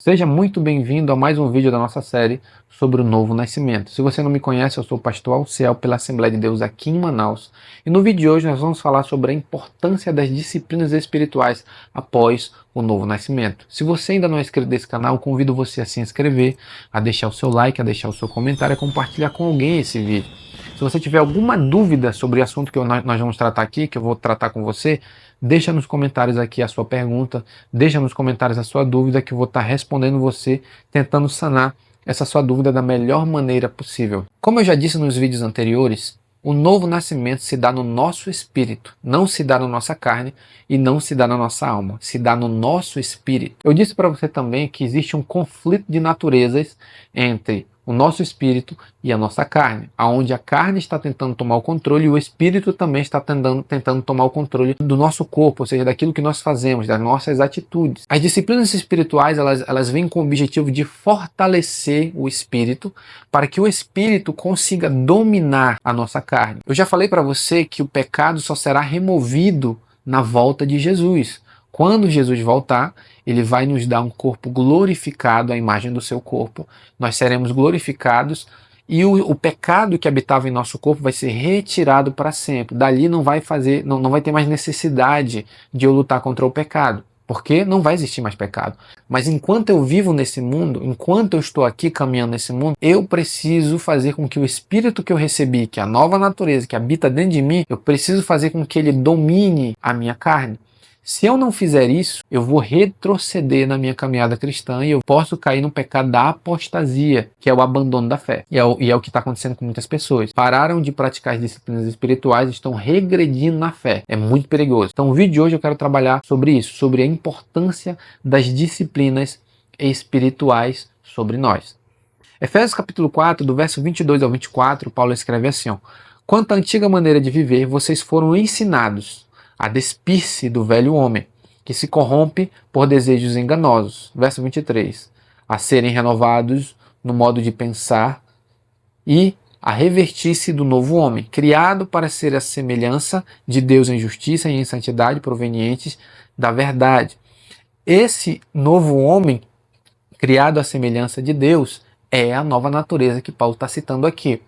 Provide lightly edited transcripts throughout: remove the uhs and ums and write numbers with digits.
Seja muito bem-vindo a mais um vídeo da nossa série sobre o novo nascimento. Se você não me conhece, eu sou o pastor Alciel pela Assembleia de Deus aqui em Manaus. E no vídeo de hoje nós vamos falar sobre a importância das disciplinas espirituais após o novo nascimento. Se você ainda não é inscrito nesse canal, convido você a se inscrever, a deixar o seu like, a deixar o seu comentário, a compartilhar com alguém esse vídeo. Se você tiver alguma dúvida sobre o assunto que nós vamos tratar aqui, que eu vou tratar com você, deixa nos comentários aqui a sua pergunta, deixa nos comentários a sua dúvida que eu vou estar respondendo você, tentando sanar essa sua dúvida da melhor maneira possível. Como eu já disse nos vídeos anteriores, o novo nascimento se dá no nosso espírito, não se dá na nossa carne e não se dá na nossa alma, se dá no nosso espírito. Eu disse para você também que existe um conflito de naturezas entre o nosso espírito e a nossa carne, aonde a carne está tentando tomar o controle e o espírito também está tentando tomar o controle do nosso corpo, ou seja, daquilo que nós fazemos, das nossas atitudes. As disciplinas espirituais, elas vêm com o objetivo de fortalecer o espírito para que o espírito consiga dominar a nossa carne. Eu já falei para você que o pecado só será removido na volta de Jesus. Quando Jesus voltar, ele vai nos dar um corpo glorificado, a imagem do seu corpo. Nós seremos glorificados e o pecado que habitava em nosso corpo vai ser retirado para sempre. Dali não vai ter mais necessidade de eu lutar contra o pecado, porque não vai existir mais pecado. Mas enquanto eu vivo nesse mundo, enquanto eu estou aqui caminhando nesse mundo, eu preciso fazer com que o espírito que eu recebi, que é a nova natureza que habita dentro de mim, eu preciso fazer com que ele domine a minha carne. Se eu não fizer isso, eu vou retroceder na minha caminhada cristã e eu posso cair no pecado da apostasia, que é o abandono da fé. E é o que está acontecendo com muitas pessoas. Pararam de praticar as disciplinas espirituais e estão regredindo na fé. É muito perigoso. Então, no vídeo de hoje eu quero trabalhar sobre isso, sobre a importância das disciplinas espirituais sobre nós. Efésios capítulo 4, do verso 22 ao 24, Paulo escreve assim: quanto à antiga maneira de viver, vocês foram ensinados a despir-se do velho homem, que se corrompe por desejos enganosos. Verso 23. A serem renovados no modo de pensar e a revertir-se do novo homem, criado para ser a semelhança de Deus em justiça e em santidade provenientes da verdade. Esse novo homem, criado à semelhança de Deus, é a nova natureza que Paulo está citando aqui.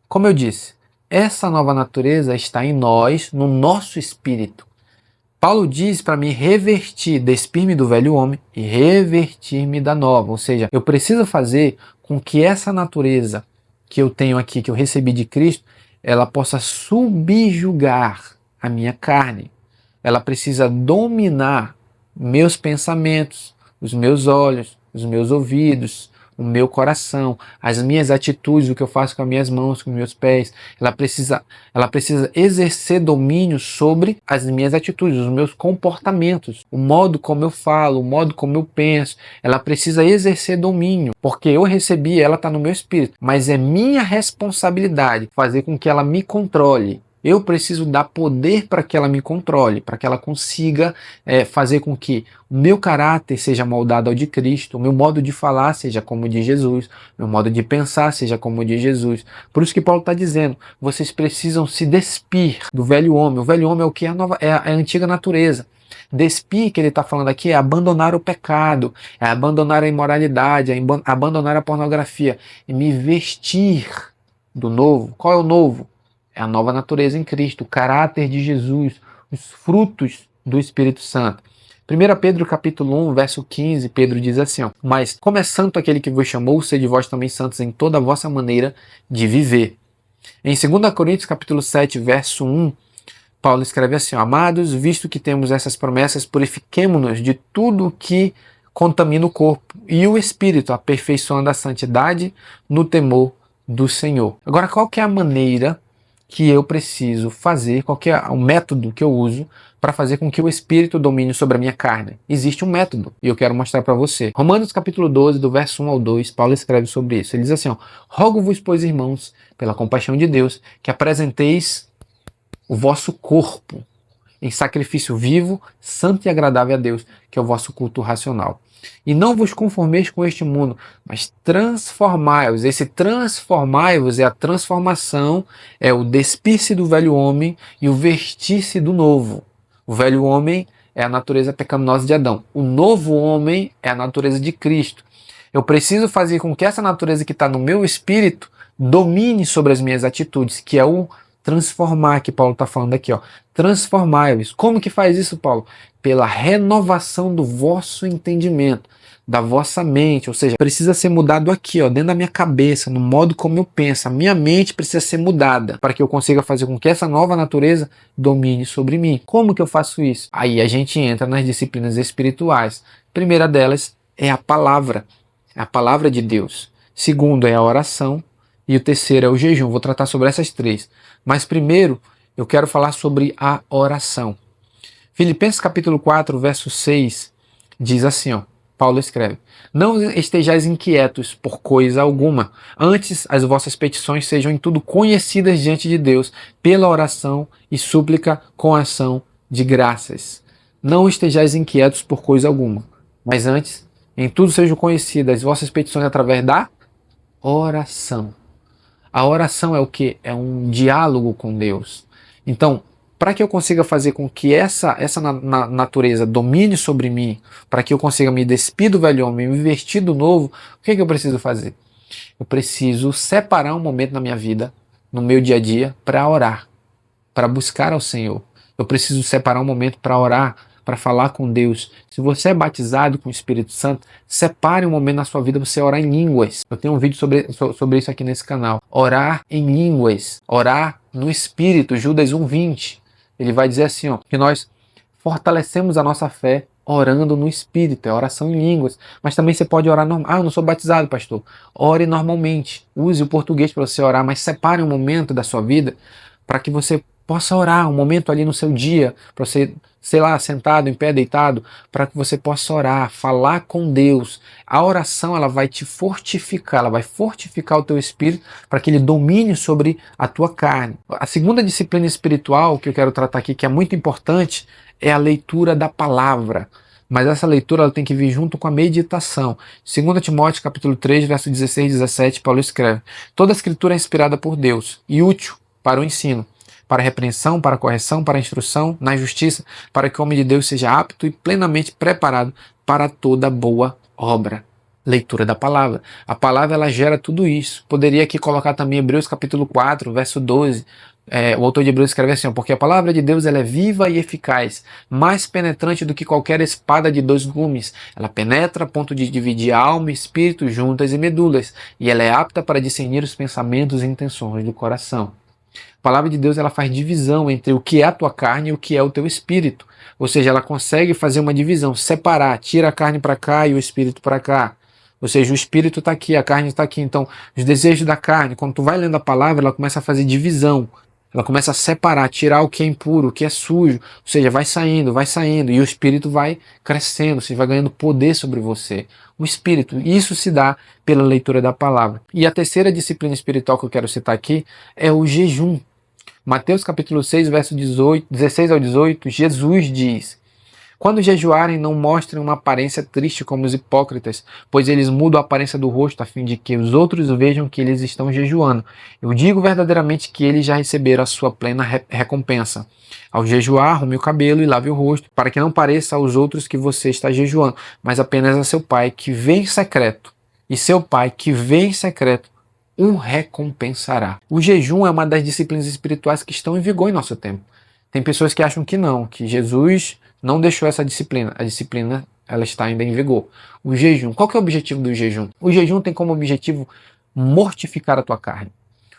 Como eu disse, essa nova natureza está em nós, no nosso espírito. Paulo diz para mim revertir, despir-me do velho homem e revertir-me da nova. Ou seja, eu preciso fazer com que essa natureza que eu tenho aqui, que eu recebi de Cristo, ela possa subjugar a minha carne. Ela precisa dominar meus pensamentos, os meus olhos, os meus ouvidos, o meu coração, as minhas atitudes, o que eu faço com as minhas mãos, com os meus pés. Ela precisa exercer domínio sobre as minhas atitudes, os meus comportamentos, o modo como eu falo, o modo como eu penso. Ela precisa exercer domínio, porque eu recebi, ela está no meu espírito, mas é minha responsabilidade fazer com que ela me controle. Eu preciso dar poder para que ela me controle, para que ela consiga fazer com que o meu caráter seja moldado ao de Cristo, o meu modo de falar seja como o de Jesus, o meu modo de pensar seja como o de Jesus. Por isso que Paulo está dizendo, vocês precisam se despir do velho homem. O velho homem é o que? É a antiga natureza. Despir, que ele está falando aqui, é abandonar o pecado, é abandonar a imoralidade, é abandonar a pornografia, e me vestir do novo. Qual é o novo? É a nova natureza em Cristo, o caráter de Jesus, os frutos do Espírito Santo. 1 Pedro capítulo 1, verso 15, Pedro diz assim: mas como é santo aquele que vos chamou, sede vós também santos em toda a vossa maneira de viver. Em 2 Coríntios capítulo 7, verso 1, Paulo escreve assim: amados, visto que temos essas promessas, purifiquemo-nos de tudo que contamina o corpo e o espírito, aperfeiçoando a santidade no temor do Senhor. Agora, qual que é a maneira que eu preciso fazer, qual que é o método que eu uso para fazer com que o Espírito domine sobre a minha carne? Existe um método e eu quero mostrar para você. Romanos capítulo 12, do verso 1 ao 2, Paulo escreve sobre isso. Ele diz assim: rogo-vos, pois, irmãos, pela compaixão de Deus, que apresenteis o vosso corpo em sacrifício vivo, santo e agradável a Deus, que é o vosso culto racional. E não vos conformeis com este mundo, mas transformai-vos. Esse transformai-vos é a transformação, é o despir-se do velho homem e o vestir-se do novo. O velho homem é a natureza pecaminosa de Adão. O novo homem é a natureza de Cristo. Eu preciso fazer com que essa natureza que está no meu espírito domine sobre as minhas atitudes, que é o transformar, que Paulo está falando aqui, ó. Transformai-vos. Como que faz isso, Paulo? Pela renovação do vosso entendimento, da vossa mente, ou seja, precisa ser mudado aqui, ó, dentro da minha cabeça, no modo como eu penso. A minha mente precisa ser mudada para que eu consiga fazer com que essa nova natureza domine sobre mim. Como que eu faço isso? Aí a gente entra nas disciplinas espirituais. A primeira delas é a palavra de Deus. Segundo é a oração e o terceiro é o jejum. Vou tratar sobre essas três. Mas primeiro eu quero falar sobre a oração. Filipenses capítulo 4, verso 6 diz assim, ó. Paulo escreve: não estejais inquietos por coisa alguma, antes as vossas petições sejam em tudo conhecidas diante de Deus, pela oração e súplica com ação de graças. Não estejais inquietos por coisa alguma, mas antes, em tudo sejam conhecidas as vossas petições através da oração. A oração é o que? É um diálogo com Deus. Então, para que eu consiga fazer com que essa natureza domine sobre mim, para que eu consiga me despir do velho homem e me vestir do novo, o que eu preciso fazer? Eu preciso separar um momento na minha vida, no meu dia a dia, para orar, para buscar ao Senhor. Eu preciso separar um momento para orar, para falar com Deus. Se você é batizado com o Espírito Santo, separe um momento na sua vida para você orar em línguas. Eu tenho um vídeo sobre isso aqui nesse canal. Orar em línguas, orar no Espírito, Judas 1:20. Ele vai dizer assim, ó, que nós fortalecemos a nossa fé orando no Espírito, é oração em línguas. Mas também você pode orar normal. Ah, eu não sou batizado, pastor. Ore normalmente. Use o português para você orar, mas separe um momento da sua vida para que você possa orar, um momento ali no seu dia, para você, sei lá, sentado, em pé, deitado, para que você possa orar, falar com Deus. A oração, ela vai te fortificar, ela vai fortificar o teu espírito para que ele domine sobre a tua carne. A segunda disciplina espiritual que eu quero tratar aqui, que é muito importante, é a leitura da palavra. Mas essa leitura ela tem que vir junto com a meditação. 2 Timóteo capítulo 3, verso 16 e 17, Paulo escreve: toda a escritura é inspirada por Deus e útil para o ensino, para a repreensão, para a correção, para a instrução na justiça, para que o homem de Deus seja apto e plenamente preparado para toda boa obra. Leitura da palavra. A palavra ela gera tudo isso. Poderia aqui colocar também Hebreus capítulo 4, verso 12. O autor de Hebreus escreve assim, porque a palavra de Deus ela é viva e eficaz, mais penetrante do que qualquer espada de 2 gumes. Ela penetra a ponto de dividir alma, espírito, juntas e medulas, e ela é apta para discernir os pensamentos e intenções do coração. A palavra de Deus ela faz divisão entre o que é a tua carne e o que é o teu espírito. Ou seja, ela consegue fazer uma divisão, separar, tira a carne para cá e o espírito para cá. Ou seja, o espírito está aqui, a carne está aqui. Então, os desejos da carne, quando tu vai lendo a palavra, ela começa a fazer divisão. Ela começa a separar, tirar o que é impuro, o que é sujo. Ou seja, vai saindo. E o espírito vai crescendo, você vai ganhando poder sobre você. O espírito. Isso se dá pela leitura da palavra. E a terceira disciplina espiritual que eu quero citar aqui é o jejum. Mateus capítulo 6, verso 16 ao 18, Jesus diz: quando jejuarem, não mostrem uma aparência triste como os hipócritas, pois eles mudam a aparência do rosto a fim de que os outros vejam que eles estão jejuando. Eu digo verdadeiramente que eles já receberam a sua plena recompensa. Ao jejuar, arrume o cabelo e lave o rosto, para que não pareça aos outros que você está jejuando, mas apenas a seu Pai que vê em secreto. E seu Pai que vê em secreto o recompensará. O jejum é uma das disciplinas espirituais que estão em vigor em nosso tempo. Tem pessoas que acham que não, que Jesus não deixou essa disciplina. A disciplina ela está ainda em vigor. O jejum. Qual que é o objetivo do jejum? O jejum tem como objetivo mortificar a tua carne.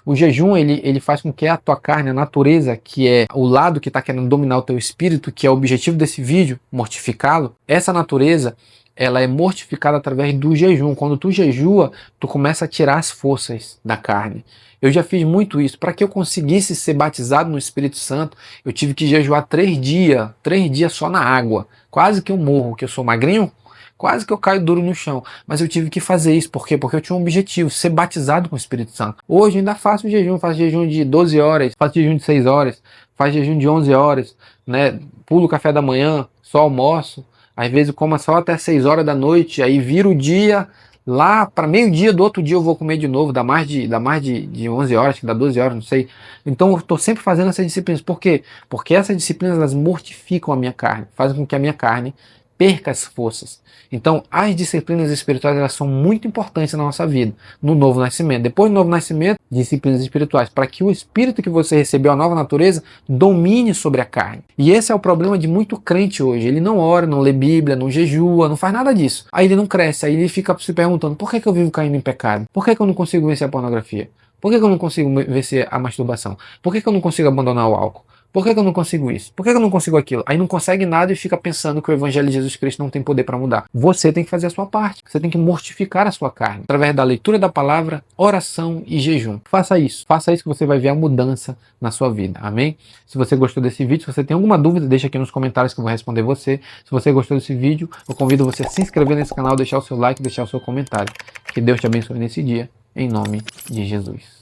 O jejum ele faz com que a tua carne, a natureza, que é o lado que está querendo dominar o teu espírito, que é o objetivo desse vídeo, mortificá-lo, essa natureza ela é mortificada através do jejum. Quando tu jejua, tu começa a tirar as forças da carne. Eu já fiz muito isso. Para que eu conseguisse ser batizado no Espírito Santo, eu tive que jejuar 3 dias só na água. Quase que eu morro, que eu sou magrinho, quase que eu caio duro no chão. Mas eu tive que fazer isso. Por quê? Porque eu tinha um objetivo, ser batizado com o Espírito Santo. Hoje ainda faço jejum, faço jejum de 12 horas, faço jejum de 6 horas, faço jejum de 11 horas, né? Pulo o café da manhã, só almoço. Às vezes como só até 6 horas da noite, aí vira o dia, Lá para meio-dia do outro dia eu vou comer de novo, dá mais de 11 horas, que dá 12 horas, não sei. Então eu estou sempre fazendo essas disciplinas. Por quê? Porque essas disciplinas elas mortificam a minha carne, fazem com que a minha carne perca as forças. Então as disciplinas espirituais elas são muito importantes na nossa vida, no novo nascimento. Depois do novo nascimento, disciplinas espirituais, para que o espírito que você recebeu, a nova natureza, domine sobre a carne. E esse é o problema de muito crente hoje. Ele não ora, não lê Bíblia, não jejua, não faz nada disso. Aí ele não cresce, aí ele fica se perguntando, por que eu vivo caindo em pecado? Por que eu não consigo vencer a pornografia? Por que eu não consigo vencer a masturbação? Por que eu não consigo abandonar o álcool? Por que eu não consigo isso? Por que eu não consigo aquilo? Aí não consegue nada e fica pensando que o Evangelho de Jesus Cristo não tem poder para mudar. Você tem que fazer a sua parte. Você tem que mortificar a sua carne através da leitura da palavra, oração e jejum. Faça isso. Faça isso que você vai ver a mudança na sua vida. Amém? Se você gostou desse vídeo, se você tem alguma dúvida, deixa aqui nos comentários que eu vou responder você. Se você gostou desse vídeo, eu convido você a se inscrever nesse canal, deixar o seu like, deixar o seu comentário. Que Deus te abençoe nesse dia, em nome de Jesus.